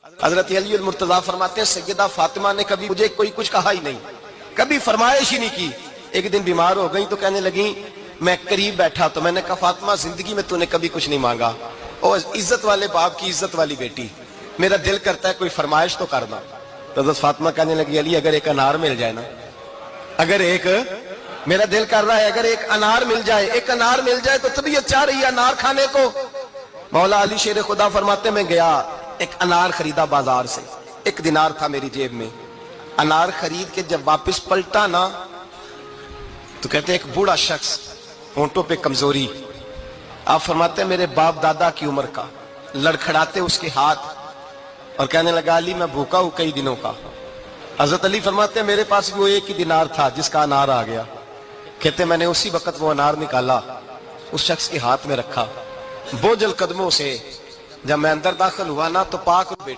حضرت علی المرتضیٰ فرماتے ہیں سیدہ فاطمہ نے کبھی مجھے کوئی کچھ کہا ہی نہیں، کبھی فرمائش ہی نہیں کی۔ ایک دن بیمار ہو گئی تو کہنے لگیں، میں قریب بیٹھا تو میں نے کہا فاطمہ زندگی میں تو نے کبھی کچھ نہیں مانگا، اور عزت والے باپ کی عزت والی بیٹی، میرا دل کرتا ہے کوئی فرمائش تو کرنا۔ تو حضرت فاطمہ کہنے لگی علی اگر ایک انار مل جائے نا، اگر ایک میرا دل کر رہا ہے اگر ایک انار مل جائے، ایک انار مل جائے تو طبیعت چاہ رہی ہے انار کھانے کو۔ مولا علی شیر خدا فرماتے میں گیا، ایک انار خریدا بازار سے، 1 دینار تھا میری جیب میں، انار خرید کے جب واپس پلٹا نا تو کہتے ایک بوڑھا شخص، ہونٹوں پہ کمزوری، آپ فرماتے ہیں میرے باپ دادا کی عمر کا، لڑکھڑاتے اس کے ہاتھ اور کہنے لگا علی میں بھوکا ہوں کئی دنوں کا۔ حضرت علی فرماتے ہیں میرے پاس وہ 1 ہی دینار تھا جس کا انار آ گیا، کہتے میں نے اسی وقت وہ انار نکالا، اس شخص کے ہاتھ میں رکھا، بوجھل قدموں سے جب میں اندر داخل ہوا نا تو پاک بیٹا